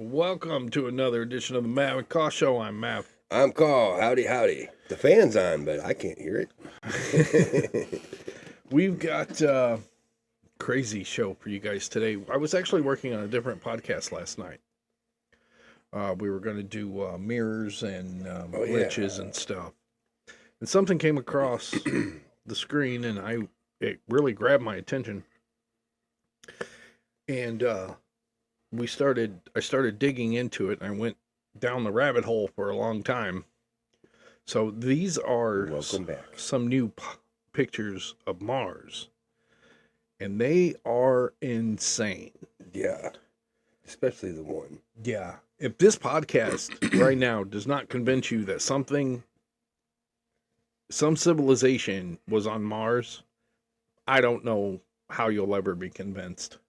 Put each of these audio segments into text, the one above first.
Welcome to another edition of the Mav and Caw Show. I'm Mav. I'm Carl. Howdy, howdy. The fan's on, but I can't hear it. We've got a crazy show for you guys today. I was actually working on a different podcast last night. We were going to do mirrors and glitches and stuff. And something came across the screen, and it really grabbed my attention. And I started digging into it, and I went down the rabbit hole for a long time. So these are some new pictures of Mars, and they are insane. Yeah, especially the one. Yeah. If this podcast right now does not convince you that some civilization was on Mars, I don't know how you'll ever be convinced.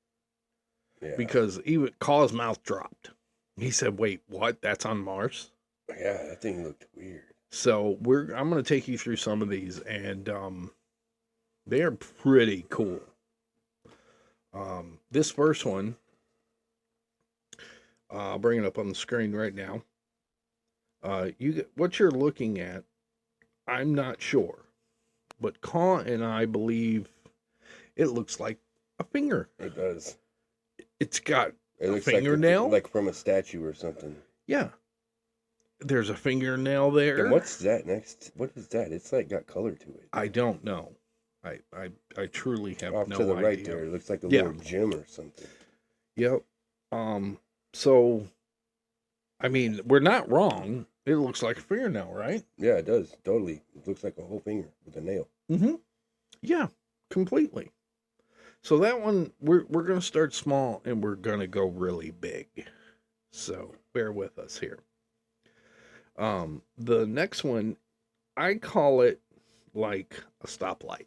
Yeah. Because even Caw's mouth dropped. He said, "Wait, what? That's on Mars?" Yeah, that thing looked weird. So I'm going to take you through some of these, and they are pretty cool. This first one, I'll bring it up on the screen right now. What you're looking at, I'm not sure, but Caw and I believe it looks like a finger. It does. It's got a fingernail, like from a statue or something. Yeah, there's a fingernail there. And what's that next? What is that? It's like got color to it. I don't know. I truly have Off no to the idea. right there, it looks like a little gem or something. Yep. So, I mean, we're not wrong. It looks like a fingernail, right? Yeah, it does. Totally. It looks like a whole finger with a nail. Mm-hmm. Yeah, completely. So that one, we're going to start small and we're going to go really big. So bear with us here. The next one, I call it like a stoplight.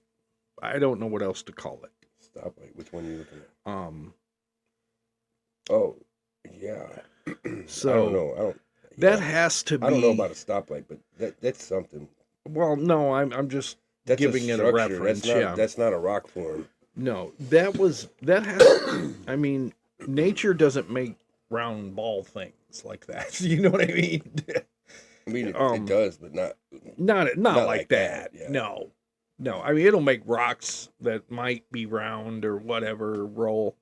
I don't know what else to call it. Stoplight. Which one are you looking at? Oh, yeah. So I don't know. That has to be. I don't know about a stoplight, but that's something. Well, no, I'm just giving it a reference. That's not a rock form. No, that has. I mean, nature doesn't make round ball things like that. You know what I mean? I mean, it does, but not like that. Yeah. No. I mean, it'll make rocks that might be round or whatever roll,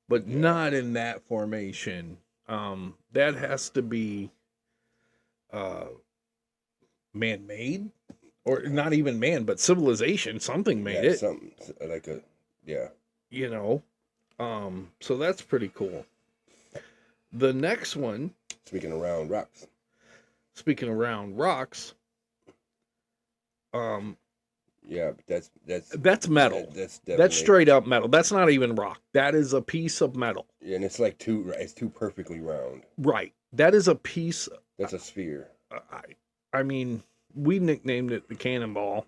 but not in that formation. That has to be man-made, or not even man, but civilization. Something made it. Something like a. Yeah. You know, so that's pretty cool. The next one. Speaking of round rocks. Yeah, but that's metal. That's straight up metal. That's not even rock. That is a piece of metal. Yeah, and it's like it's too perfectly round. Right. That is a piece. That's a sphere. I mean, we nicknamed it the cannonball.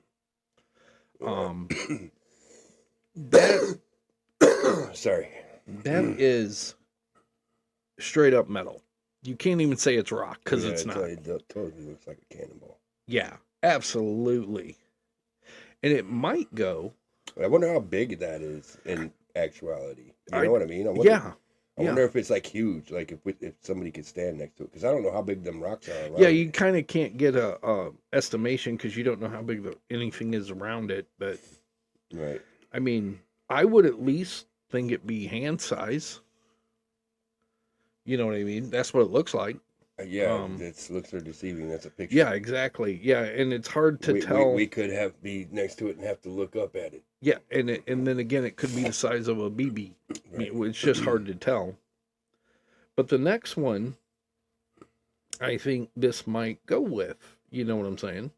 That sorry. That is straight up metal. You can't even say it's rock because it's not. It totally looks like a cannonball. Yeah, absolutely. And it might go. I wonder how big that is in actuality. You know what I mean? I wonder if it's like huge, like if somebody could stand next to it, because I don't know how big them rocks are. Yeah, you kind of can't get a estimation because you don't know how big anything is around it. But right. I mean, I would at least think it'd be hand size. You know what I mean? That's what it looks like. Yeah, it looks so deceiving. That's a picture. Yeah, exactly. Yeah, and it's hard to tell. We could be next to it and have to look up at it. Yeah, and then again, it could be the size of a BB. Right. It's just hard to tell. But the next one, I think this might go with. You know what I'm saying?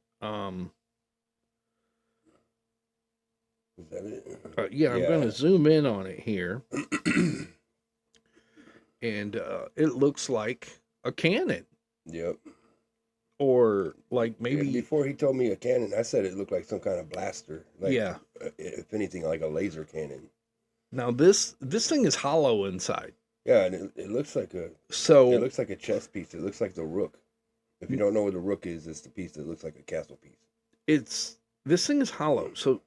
Is that it? I'm going to zoom in on it here. And it looks like a cannon. Yep. Or like maybe... Yeah, before he told me a cannon, I said it looked like some kind of blaster. Like, if anything, like a laser cannon. Now this thing is hollow inside. Yeah, and it looks like it looks like a chess piece. It looks like the rook. If you don't know what the rook is, it's the piece that looks like a castle piece. This thing is hollow, so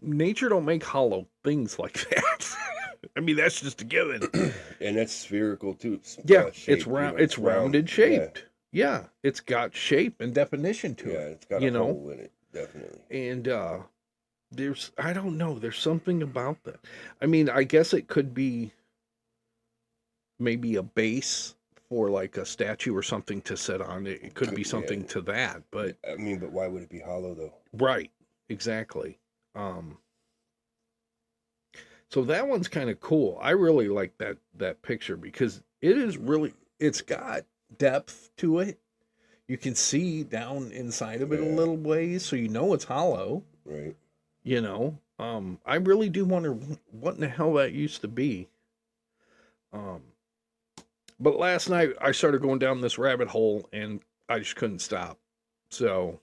nature don't make hollow things like that. I mean, that's just a given. And that's spherical too. Yeah, Shaped, it's round. It's rounded shaped. Yeah, it's got shape and definition to it. Yeah, it's got a hole in it, definitely. And I don't know. There's something about that. I mean, I guess it could be maybe a base for like a statue or something to sit on. It could be something to that, but I mean, but why would it be hollow though? Right, exactly. So that one's kind of cool. I really like that picture because it's got depth to it. You can see down inside of it a little ways, so you know it's hollow. Right. You know, I really do wonder what in the hell that used to be. But last night I started going down this rabbit hole and I just couldn't stop. So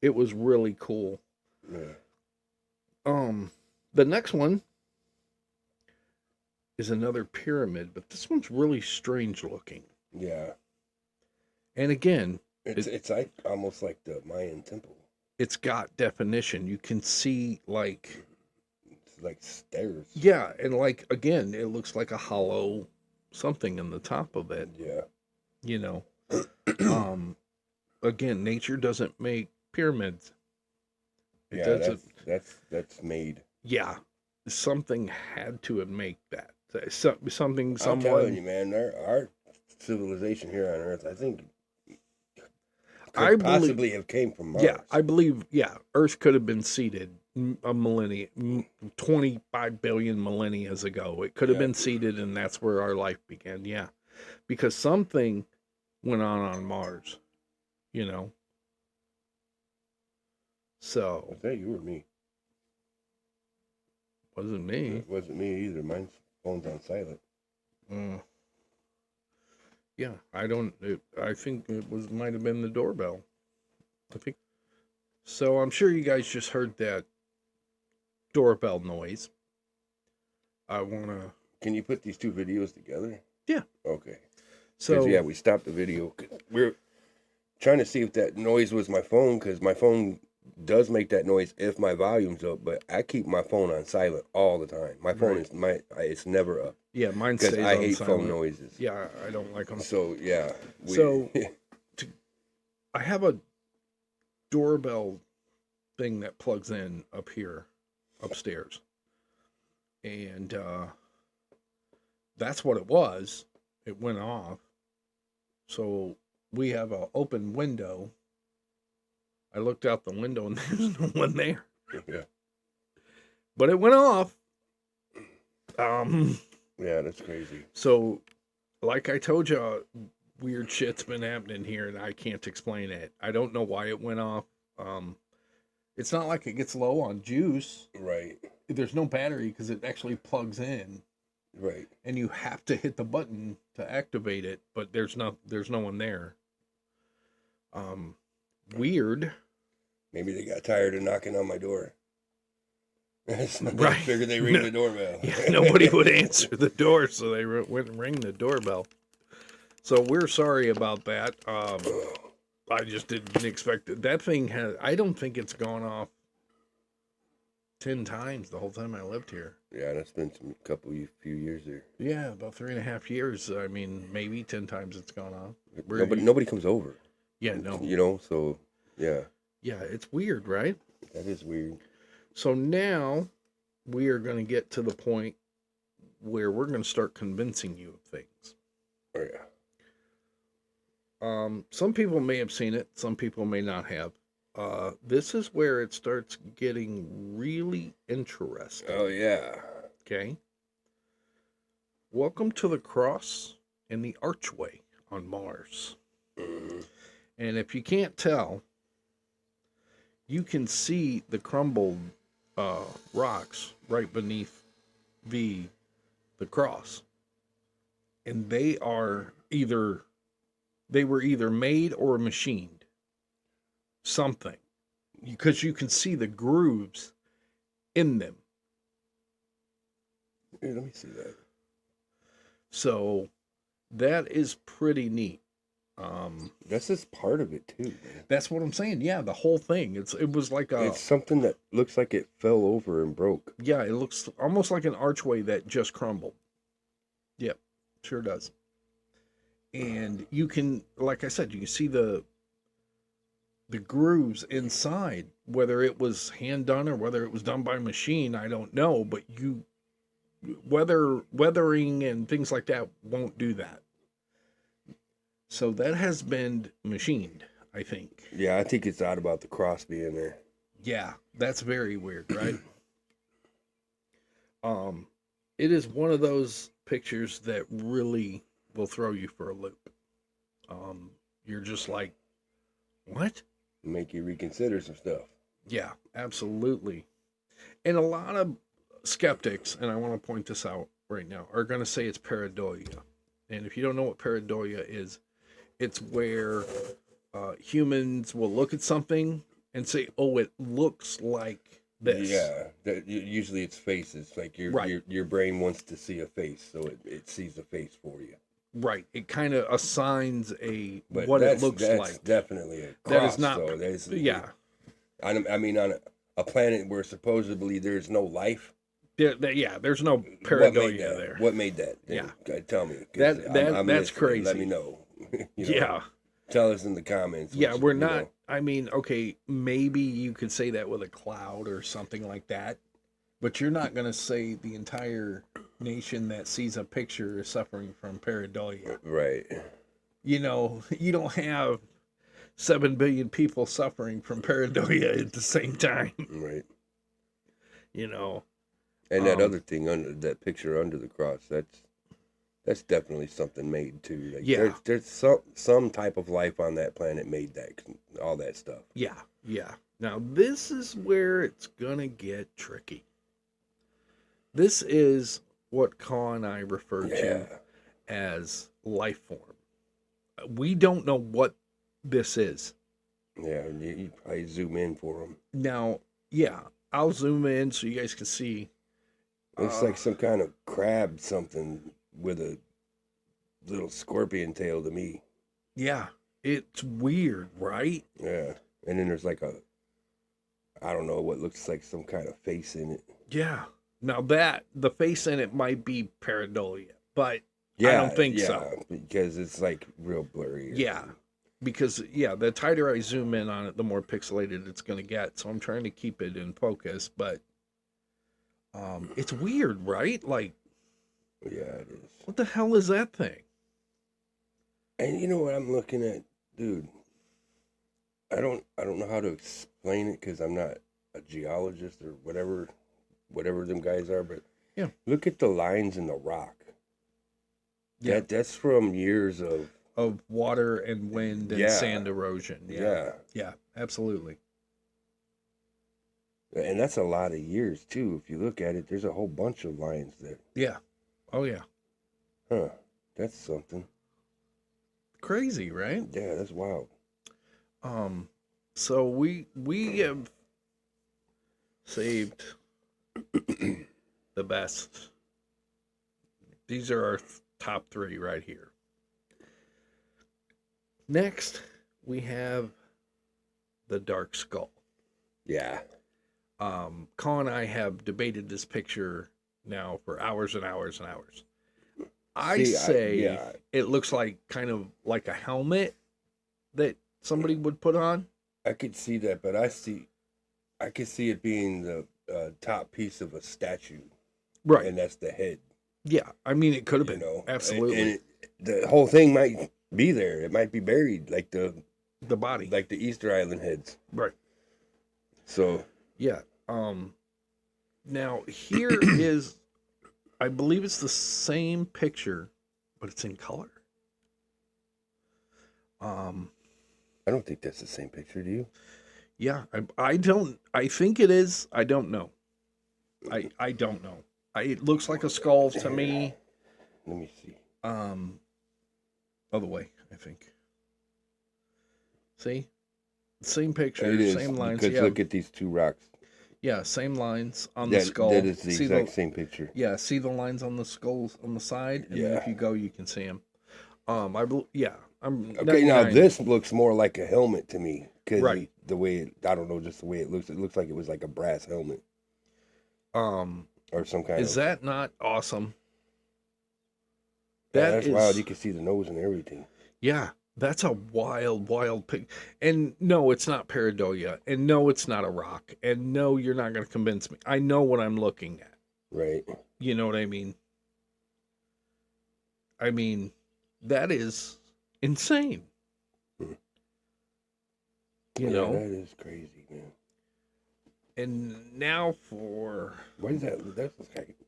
it was really cool. Yeah. The next one is another pyramid, but this one's really strange looking. Yeah. And again, it's like almost like the Mayan temple. It's got definition. You can see like it's like stairs. Yeah, and like again, it looks like a hollow something in the top of it. Yeah. You know. Again, nature doesn't make pyramids. That's made. Yeah. Something had to have made that. Something someone. I'm telling you, man, our civilization here on Earth, I think, could possibly have came from Mars. Yeah, I believe. Yeah, Earth could have been seeded a millennia, 25 billion millennia ago. It could have been seeded, and that's where our life began. Yeah, because something went on Mars. You know. So. Was that you or me? Wasn't me. It wasn't me either. Mine's phone's on silent. Yeah, I think it might have been the doorbell. I think. So I'm sure you guys just heard that doorbell noise. I wanna. Can you put these two videos together? Yeah. Okay. So yeah, we stopped the video. We're trying to see if that noise was my phone, because my phone does make that noise if my volume's up, but I keep my phone on silent all the time. My phone is it's never up. Yeah, mine stays on silent. Because I hate phone noises. Yeah, I don't like them. So yeah. I have a doorbell thing that plugs in up here, upstairs, and that's what it was. It went off. So we have an open window. I looked out the window and there's no one there. Yeah. But it went off. Yeah, that's crazy. So, like I told you, weird shit's been happening here and I can't explain it. I don't know why it went off. It's not like it gets low on juice. Right. There's no battery because it actually plugs in. Right. And you have to hit the button to activate it, but there's no one there. Weird. Maybe they got tired of knocking on my door. Right. Figured they ring the doorbell. Yeah, nobody would answer the door, so they went and ring the doorbell. So we're sorry about that. I just didn't expect it. That thing I don't think it's gone off 10 times the whole time I lived here. Yeah, that's been few years there. Yeah, about 3.5 years. I mean, maybe 10 times it's gone off. But nobody comes over. Yeah, no. You know, so, yeah. Yeah, it's weird, right? That is weird. So now we are going to get to the point where we're going to start convincing you of things. Oh, yeah. Some people may have seen it. Some people may not have. This is where it starts getting really interesting. Oh, yeah. Okay. Welcome to the cross and the archway on Mars. Mm-hmm. And if you can't tell, you can see the crumbled rocks right beneath the cross. And they were either made or machined. Something. Because you can see the grooves in them. Hey, let me see that. So that is pretty neat. That's just part of it too, man. That's what I'm saying. Yeah, the whole thing. It was like a. It's something that looks like it fell over and broke. Yeah, it looks almost like an archway that just crumbled. Yep, sure does. And you can, like I said, you can see the grooves inside. Whether it was hand done or whether it was done by machine, I don't know. But weathering and things like that won't do that. So that has been machined, I think. Yeah, I think it's odd about the cross being there. Yeah, that's very weird, right? It is one of those pictures that really will throw you for a loop. You're just like, what? Make you reconsider some stuff. Yeah, absolutely. And a lot of skeptics, and I want to point this out right now, are going to say it's pareidolia. And if you don't know what pareidolia is, it's where humans will look at something and say, "Oh, it looks like this." Yeah, usually it's faces. Like your brain wants to see a face, so it sees a face for you. Right. It kind of assigns what it looks like. That's definitely a cross. That is not. Though. Yeah. I mean, on a planet where supposedly there's no life. Yeah, there's no pareidolia there. What made that? Yeah. Tell me. I'm that's crazy. Let me know. Yeah. Tell us in the comments. Yeah, we're not. I mean, okay, maybe you could say that with a cloud or something like that, but you're not going to say the entire nation that sees a picture is suffering from pareidolia. Right. You don't have 7 billion people suffering from pareidolia at the same time. Right. And that other thing under that picture under the cross, that's definitely something made too. Like, yeah. There's some type of life on that planet made all that stuff. Yeah. Yeah. Now this is where it's gonna get tricky. This is what Kaw and I refer to as life form. We don't know what this is. Yeah, you probably zoom in for them. Now, yeah, I'll zoom in so you guys can see. Looks like some kind of crab something with a little scorpion tail to me. Yeah, it's weird, right? Yeah, and then there's like I don't know, what looks like some kind of face in it. Yeah. Now the face in it might be pareidolia, but I don't think so. Because it's like real blurry. Yeah. Because, the tighter I zoom in on it, the more pixelated it's going to get. So I'm trying to keep it in focus, but it's weird, right? Like, yeah, it is. What the hell is that thing? And you know what I'm looking at, dude? I don't know how to explain it because I'm not a geologist or whatever them guys are, but yeah, look at the lines in the rock. Yeah, that's from years of water and wind and sand erosion. Yeah, absolutely. And that's a lot of years too. If you look at it, there's a whole bunch of lines there. Yeah. Oh yeah. Huh. That's something. Crazy, right? Yeah, that's wild. So we have saved the best. These are our top 3 right here. Next, we have the Dark Skull. Yeah. Kaw and I have debated this picture now for hours and hours and hours. I say it looks like kind of like a helmet that somebody would put on. I could see that, but I could see it being the top piece of a statue. Right. And that's the head. Yeah. I mean, it could have been. Absolutely. And the whole thing might be there. It might be buried like the body. Like the Easter Island heads. Right. So. Yeah. Now, here is, I believe it's the same picture, but it's in color. I don't think that's the same picture, do you? Yeah, I don't. I think it is. I don't know. I don't know. It looks like a skull to me. Let me see. Other way, I think. See, same picture, same lines. Because look at these 2 rocks. Yeah, same lines on the skull. That is the exact same picture. Yeah, see the lines on the skulls on the side, and then if you go, you can see them. Yeah, I'm Okay, now 99. this looks more like a helmet to me because Right. the way I don't know, just the way it looks like it was like a brass helmet Um, or some kind is of. that not awesome? Yeah, That that's wild. You is, can see the nose and everything. yeah, that's a wild pic. And no, it's not pareidolia. And no, it's not a rock. And no, you're not going to convince me. I know what I'm looking at. Right. You know what I mean? I mean, that is insane. Hmm. You Yeah, know? that is crazy, man. And now for, What is that? That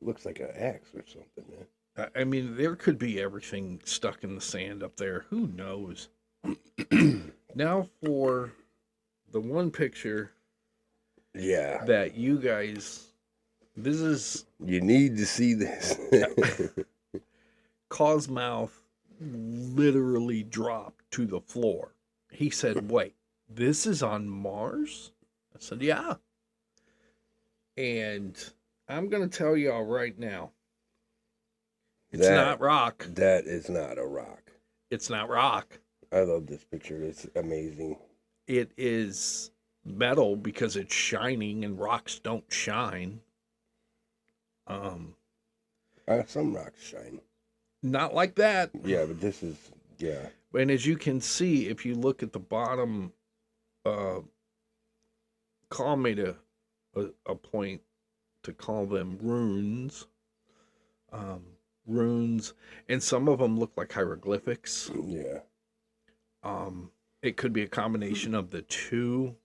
looks like an axe or something, man. I mean, there could be everything stuck in the sand up there. Who knows? Now for the one picture Yeah. that you guys, this is You need to see this. Cosmouth literally dropped to the floor. He said, "Wait, this is on Mars?" I said, "Yeah." And I'm going to tell y'all right now, it's not rock. That is not a rock. It's not rock. I love this picture. It's amazing. It is metal because it's shining and rocks don't shine. Some rocks shine. Not like that. Yeah, but this is, yeah. And as you can see, if you look at the bottom, Carl made a point to call them runes. Runes, and some of them look like hieroglyphics. Yeah. It could be a combination of the two.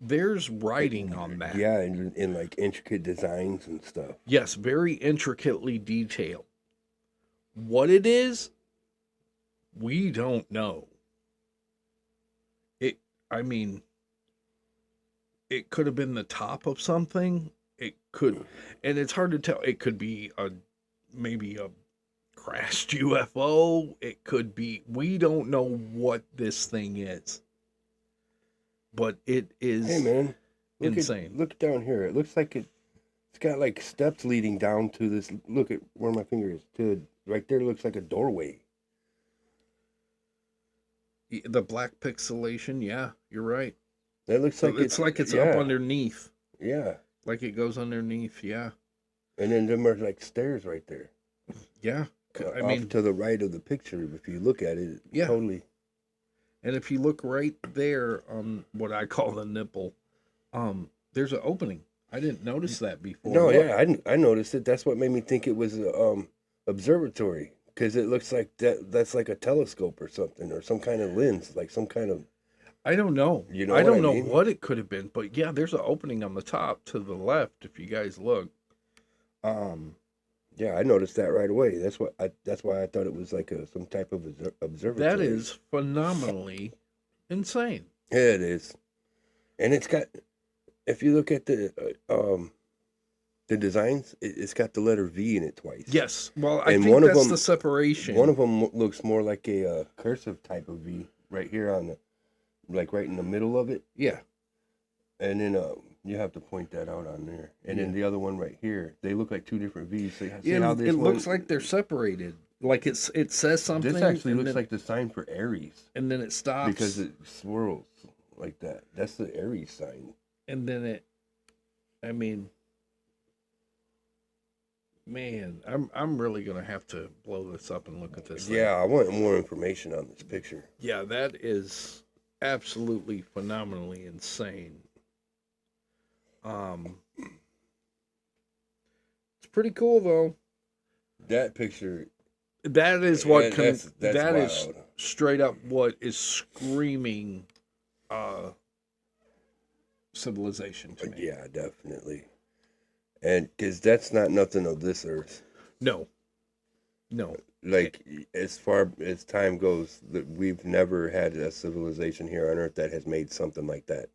There's writing on that. Yeah, in like intricate designs and stuff. Yes, very intricately detailed. What it is, we don't know. I mean, it could have been the top of something. It could, and it's hard to tell. It could be maybe a crashed UFO. It could be, we don't know what this thing is. But it is Hey man, insane. Look down here. It looks like it's got like steps leading down to this. Look at where my finger is. To right there looks like a doorway. The black pixelation, yeah, you're right. That looks So like it's up underneath. Yeah. Like it goes underneath, yeah. And then there are like stairs right there. Yeah. I off mean, to the right of the picture, if you look at it, yeah. Totally. And if you look right there on what I call the nipple, there's an opening. I didn't notice that before. No, yeah, I noticed it. That's what made me think it was observatory, because it looks like that's like a telescope or something, or some kind of lens, like some kind of. I don't know. You know, I don't I know mean? what it could have been, but yeah, there's an opening on the top to the left. If you guys look, Yeah, I noticed that right away. That's why I thought it was like some type of observatory. that is phenomenally insane. Yeah, it is, and it's got. If you look at the designs, it's got the letter V in it twice. Yes. Well, I And think one of that's them- the separation. One of them looks more like a cursive type of V right here on the, like right in the middle of it. Yeah. And then you have to point that out on there. And then the other one right here, they look like two different V's. So see how this it one, looks like they're separated. Like it says something. this actually and looks then- like the sign for Aries and then it stops because it swirls like that. That's the Aries sign. and then I mean, man, I'm really gonna have to blow this up and look at this thing. Yeah, I want more information on this picture. Yeah, that is absolutely phenomenally insane. It's pretty cool though. That picture, That is what that's that is wild. straight up what is screaming civilization to me. Yeah, definitely. And because that's not nothing of this earth. No. Like, as far as time goes, that we've never had a civilization here on earth that has made something like that.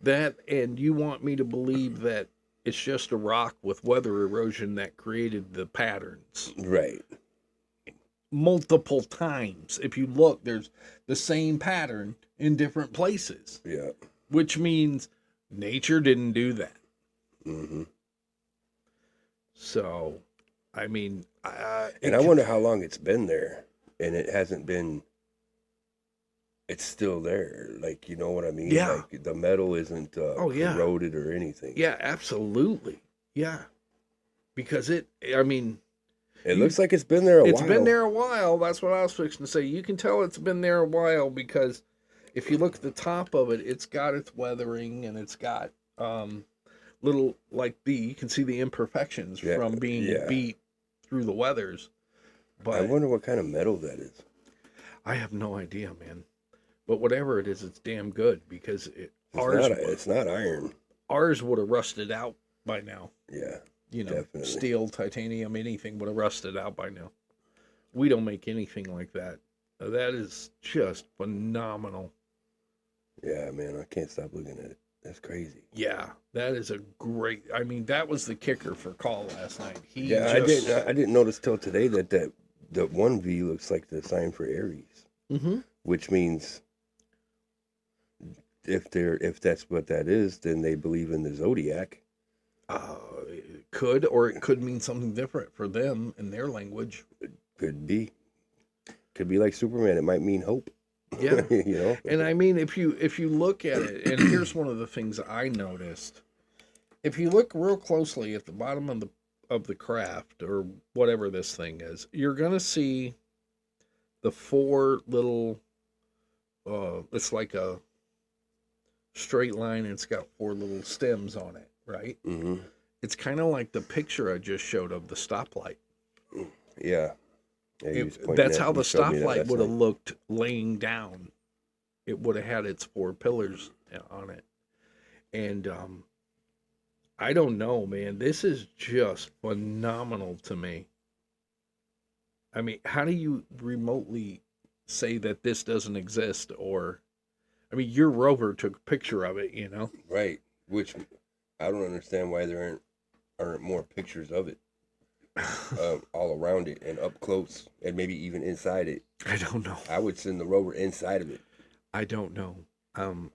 That, and you want me to believe that it's just a rock with weather erosion that created the patterns Right. multiple times. If you look, there's the same pattern in different places, Yeah. which means nature didn't do that. Mm-hmm. So, I mean, And I wonder how long it's been there. and it hasn't been. It's still there, like, you know what I mean? Yeah. Like the metal isn't Oh, yeah. corroded or anything. Yeah, absolutely. Yeah. Because I mean, It looks like it's been there a while. It's been there a while. That's what I was fixing to say. You can tell it's been there a while because if you look at the top of it, it's got its weathering and it's got little, like, you can see the imperfections from being beat through the weathers. But I wonder what kind of metal that is. I have no idea, man. But whatever it is, it's damn good because it's not iron. Ours would have rusted out by now. Yeah. You know, definitely. Steel, titanium, anything would have rusted out by now. We don't make anything like that. That is just phenomenal. Yeah, man, I can't stop looking at it. That's crazy. Yeah, that is a great. I mean, that was the kicker for Call last night. I didn't notice till today that one V looks like the sign for Aries, which means if that's what that is, then they believe in the zodiac. It could, or it could mean something different for them in their language. Could be like Superman. It might mean hope. Yeah, you know. And I mean, if you look at it, and here's one of the things I noticed. If you look real closely at the bottom of the craft or whatever this thing is, you're gonna see the four little. It's like a straight line, and it's got four little stems on it, right? Mm-hmm. It's kind of like the picture I just showed of the stoplight. Yeah. That's how the stoplight would have looked laying down. It would have had its four pillars on it. And I don't know, man. This is just phenomenal to me. I mean, how do you remotely say that this doesn't exist? Or, I mean, your rover took a picture of it, you know? Right. Which I don't understand why there aren't more pictures of it. All around it and up close and maybe even inside it. I don't know. I would send the rover inside of it. I don't know.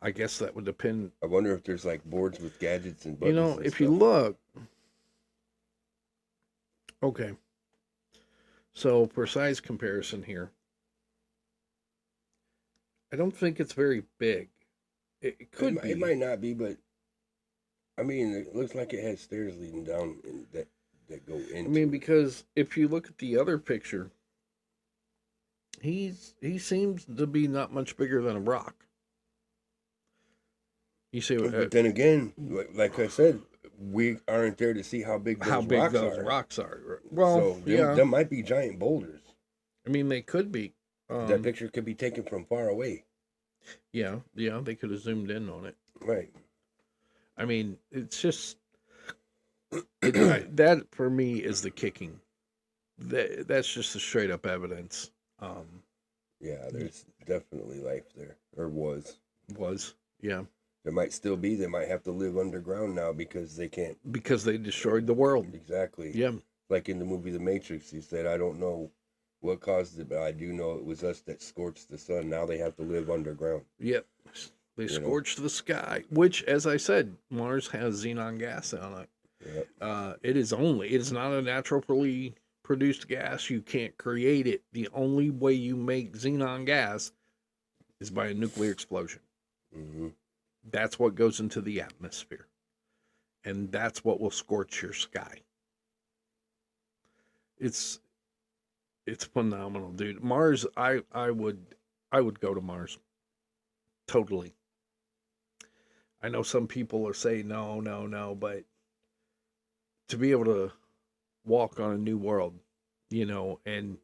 I guess that would depend. I wonder if there's like boards with gadgets and buttons. You know, if you look. Okay. So for size comparison here, I don't think it's very big. It could be. It might not be, but I mean, it looks like it has stairs leading down in that go into. I mean, because if you look at the other picture, he seems to be not much bigger than a rock. You see, but then again, like I said, we aren't there to see how big those rocks are. Well, so there might be giant boulders. I mean, they could be. That picture could be taken from far away. Yeah, they could have zoomed in on it. Right. I mean, it's just. That for me is the kicking. That's just the straight up evidence. Yeah, there's definitely life there, or was. Yeah. There might still be. They might have to live underground now because they can't. Because they destroyed the world. Exactly. Yeah. Like in the movie The Matrix, he said, "I don't know what caused it, but I do know it was us that scorched the sun. Now they have to live underground." Yep. They scorched the sky, which, as I said, Mars has xenon gas on it. Yep. It is not a naturally produced gas. You can't create it. The only way you make xenon gas is by a nuclear explosion. Mm-hmm. That's what goes into the atmosphere. And that's what will scorch your sky. It's phenomenal, dude. Mars, I would go to Mars. Totally. I know some people are saying no, but to be able to walk on a new world, and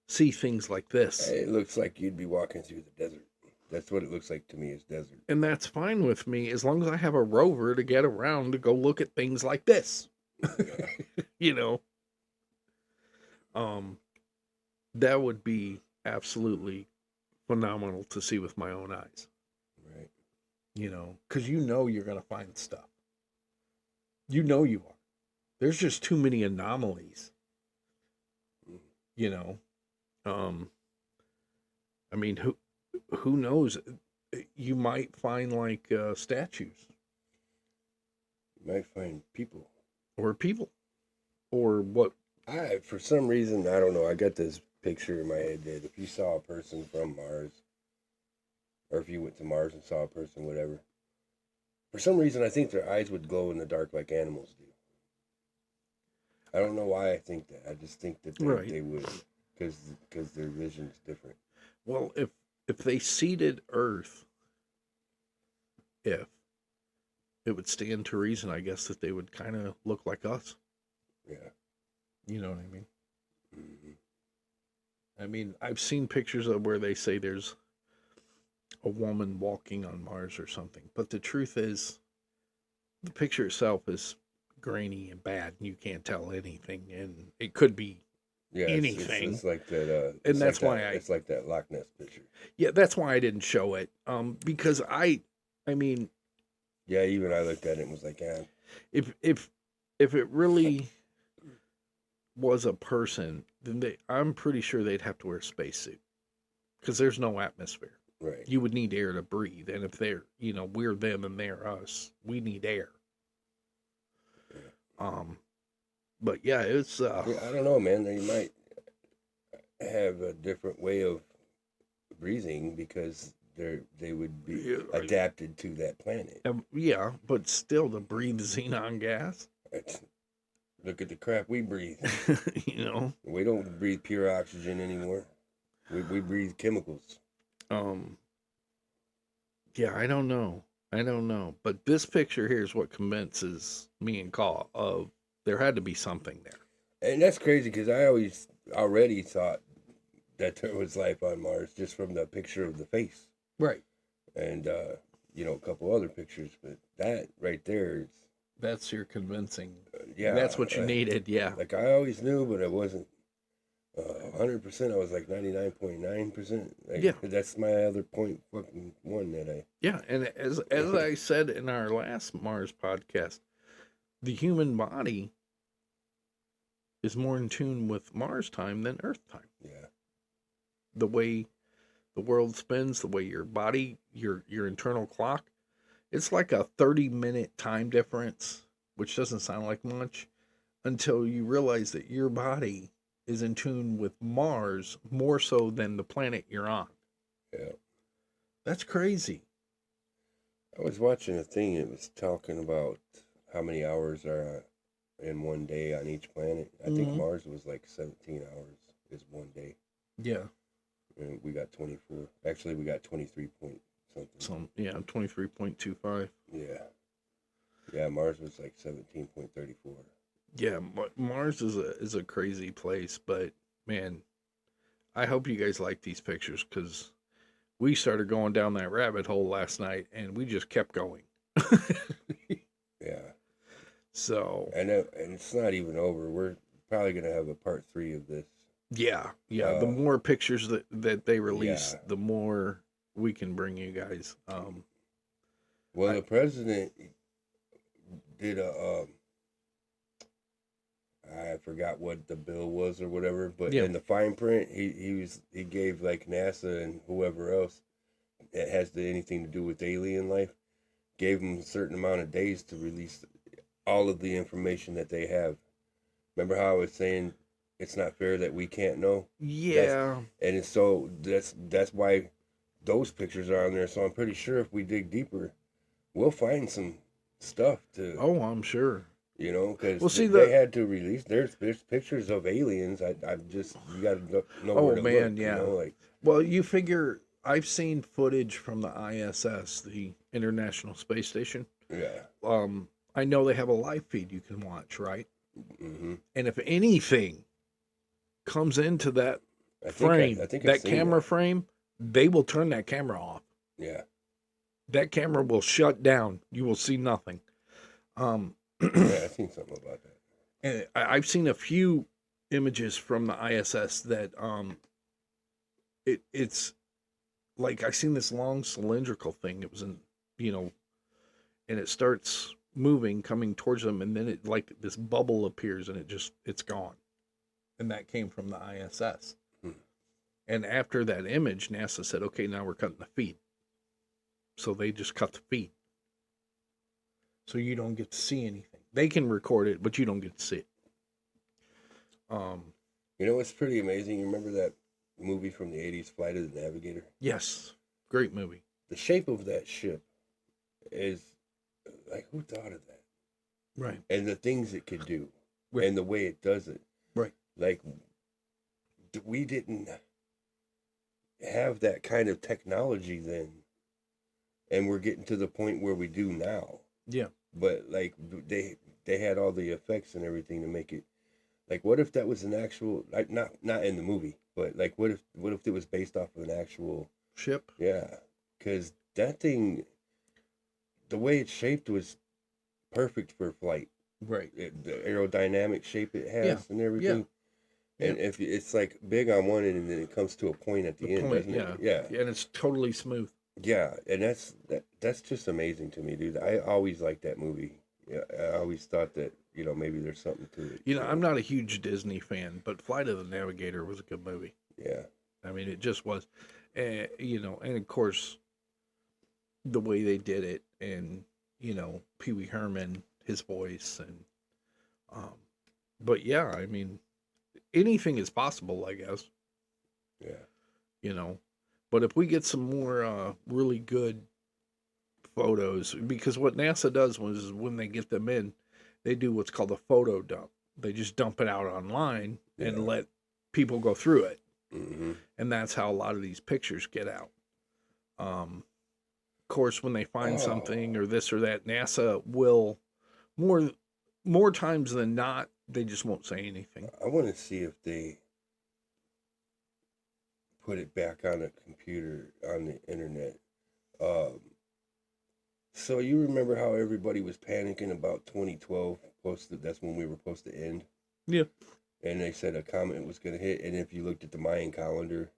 see things like this. It looks like you'd be walking through the desert. That's what it looks like to me, is desert. And that's fine with me as long as I have a rover to get around to go look at things like this. That would be absolutely phenomenal to see with my own eyes. Right. Because you're going to find stuff. You are. There's just too many anomalies. I mean, who knows? You might find like statues. You might find people. Or what? For some reason, I don't know. I got this picture in my head that if you saw a person from Mars, or if you went to Mars and saw a person, whatever, for some reason I think their eyes would glow in the dark like animals do. I don't know why I think that. I just think that they would, because their vision's different. Well, if they seeded Earth, if it would stand to reason, I guess, that they would kind of look like us. Yeah. You know what I mean? Mm-hmm. I mean, I've seen pictures of where they say there's a woman walking on Mars or something. But the truth is, the picture itself is grainy and bad, and you can't tell anything. And it could be anything. It's like that. And that's why it's like that Loch Ness picture. Yeah, that's why I didn't show it. Because I mean. Yeah, even I looked at it and was like, yeah. If it really was a person, then I'm pretty sure they'd have to wear a spacesuit, because there's no atmosphere. Right. You would need air to breathe, and if they're, we're them and they're us, we need air. Yeah. But yeah, it's. I don't know, man. They might have a different way of breathing because they would be adapted to that planet. Yeah, but still to breathe xenon gas. Look at the crap we breathe. We don't breathe pure oxygen anymore. We breathe chemicals. Yeah, I don't know. But this picture here is what convinces me and Call of there had to be something there. And that's crazy because I already thought that there was life on Mars just from the picture of the face. Right. And, a couple other pictures, but that right there is... That's your convincing. Yeah. That's what you needed, yeah. Like I always knew, but it wasn't 100%. I was like 99.9%. Yeah. That's my other .1 that I... Yeah, and as I said in our last Mars podcast, the human body is more in tune with Mars time than Earth time. Yeah. The way the world spins, the way your body, your internal clock, it's like a 30-minute time difference, which doesn't sound like much until you realize that your body is in tune with Mars more so than the planet you're on. Yeah. That's crazy. I was watching a thing. It was talking about how many hours are in one day on each planet. I think Mars was like 17 hours is one day. Yeah. And we got 24. Actually, we got 23 point something. 23.25. Yeah. Yeah, Mars was like 17.34. Yeah, Mars is a crazy place, but man, I hope you guys like these pictures because we started going down that rabbit hole last night and we just kept going. Yeah. So. And it's not even over. We're probably going to have a part 3 of this. Yeah. The more pictures that they release, the more we can bring you guys. Well, the president did I forgot what the bill was or whatever, but in the fine print, he gave like NASA and whoever else that has anything to do with alien life, gave them a certain amount of days to release all of the information that they have. Remember how I was saying it's not fair that we can't know? Yeah. That's why those pictures are on there. So I'm pretty sure if we dig deeper, we'll find some stuff to. Oh, I'm sure. Because they had to release. There's pictures of aliens. You got to know where to look. Yeah. Well, you figure I've seen footage from the ISS, the International Space Station. Yeah. I know they have a live feed you can watch, right? Mm-hmm. And if anything comes into that frame, that camera frame, they will turn that camera off. Yeah. That camera will shut down. You will see nothing. Yeah, I've seen something about that. And I've seen a few images from the ISS that it's like I seen this long cylindrical thing. It was in and it starts moving, coming towards them, and then it like this bubble appears and it's gone. And that came from the ISS. And after that image, NASA said, okay, now we're cutting the feed. So they just cut the feed. So you don't get to see anything. They can record it, but you don't get to see it. You know what's pretty amazing? You remember that movie from the 80s, Flight of the Navigator? Yes, great movie. The shape of that ship is like, who thought of that? Right. And the things it could do, Right. and the way it does it. Right. Like, we didn't have that kind of technology then, and we're getting to the point where we do now. Yeah. But like they had all the effects and everything to make it. Like, what if that was an actual, like, not in the movie, but like what if it was based off of an actual Ship. Yeah, because that thing, the way it's shaped was perfect for flight. Right. The aerodynamic shape it has and everything. Yeah. And if it's like big on one end and then it comes to a point at the end, doesn't it? Yeah. And it's totally smooth. Yeah, and that's just amazing to me, dude. I always liked that movie. Yeah, I always thought that, maybe there's something to it. You know, I'm not a huge Disney fan, but Flight of the Navigator was a good movie. Yeah. I mean, it just was. And of course, the way they did it, and, Pee Wee Herman, his voice, and, but yeah, I mean, anything is possible, I guess. Yeah. But if we get some more really good photos, because what NASA does was when they get them in, they do what's called a photo dump. They just dump it out online and let people go through it. Mm-hmm. And that's how a lot of these pictures get out. Of course, when they find something or this or that, NASA will, more times than not, they just won't say anything. I want to see if they put it back on the computer, on the internet. So you remember how everybody was panicking about 2012? That's when we were supposed to end. Yeah. And they said a comet was going to hit, and if you looked at the Mayan calendar,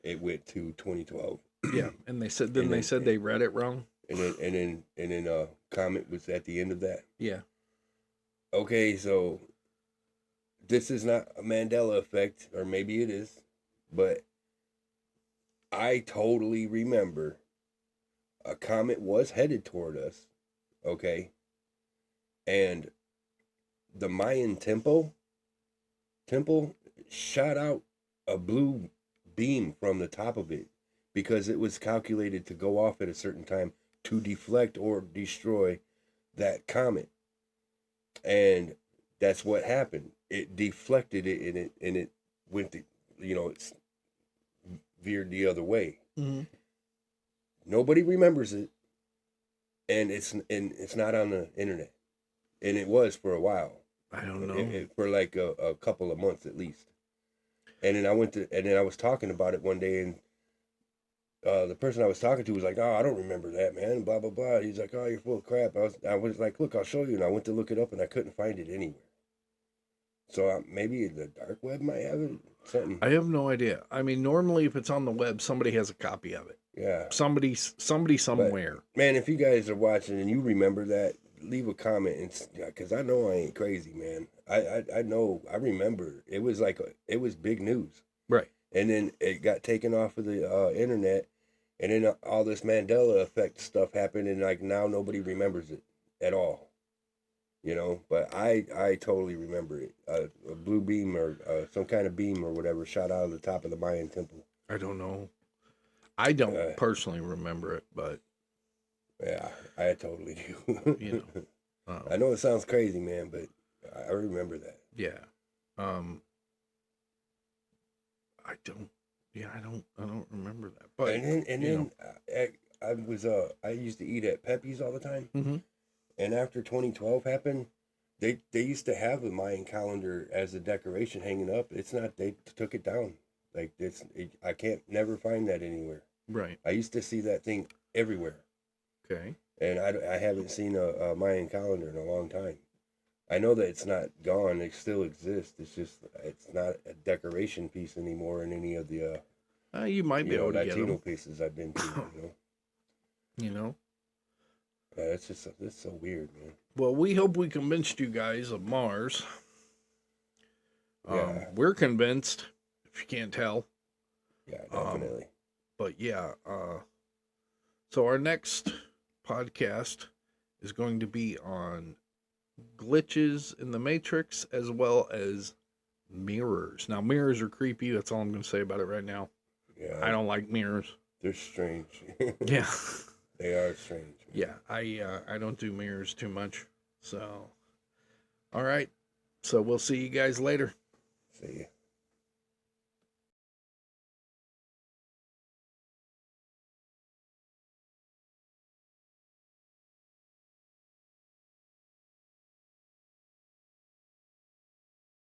it went to 2012. Yeah, and they said they read it wrong. And then comet was at the end of that. Yeah. Okay, so this is not a Mandela effect, or maybe it is, but I totally remember a comet was headed toward us, okay? And the Mayan temple shot out a blue beam from the top of it because it was calculated to go off at a certain time to deflect or destroy that comet. And that's what happened. It deflected it and it went to, it's veered the other way. Mm-hmm. Nobody remembers it, and it's not on the internet, and it was for a while. I don't know, for like a couple of months at least. And then I was talking about it one day, and the person I was talking to was like, "Oh, I don't remember that, man." Blah blah blah. He's like, "Oh, you're full of crap." I was like, "Look, I'll show you." And I went to look it up, and I couldn't find it anywhere. So maybe the dark web might have it. Something. I have no idea. I mean, normally if it's on the web, somebody has a copy of it. Yeah. Somebody somewhere. But, man, if you guys are watching and you remember that, leave a comment, because I know I ain't crazy, man. I know, I remember. It was it was big news. Right. And then it got taken off of the internet, and then all this Mandela effect stuff happened, and like now nobody remembers it at all. But I totally remember it. A blue beam or some kind of beam or whatever shot out of the top of the Mayan temple. I don't know. I don't personally remember it, but yeah, I totally do. I know it sounds crazy, man, but I remember that. Yeah. I don't. Yeah, I don't remember that. But then I used to eat at Pepe's all the time. Mm-hmm. And after 2012 happened, they used to have the Mayan calendar as a decoration hanging up. It's not. They took it down. Like I can't never find that anywhere. Right. I used to see that thing everywhere. Okay. And I haven't seen a Mayan calendar in a long time. I know that it's not gone. It still exists. It's just it's not a decoration piece anymore in any of the you might be able to Latino get them. places I've been to. Yeah, it's so weird, man. Well, we hope we convinced you guys of Mars. Yeah. We're convinced, if you can't tell. Yeah, definitely. But yeah, so our next podcast is going to be on glitches in the Matrix as well as Mirrors. Now, mirrors are creepy. That's all I'm going to say about it right now. Yeah. I don't like mirrors. They're strange. Yeah. They are strange. Yeah, I don't do mirrors too much. So, all right. So we'll see you guys later.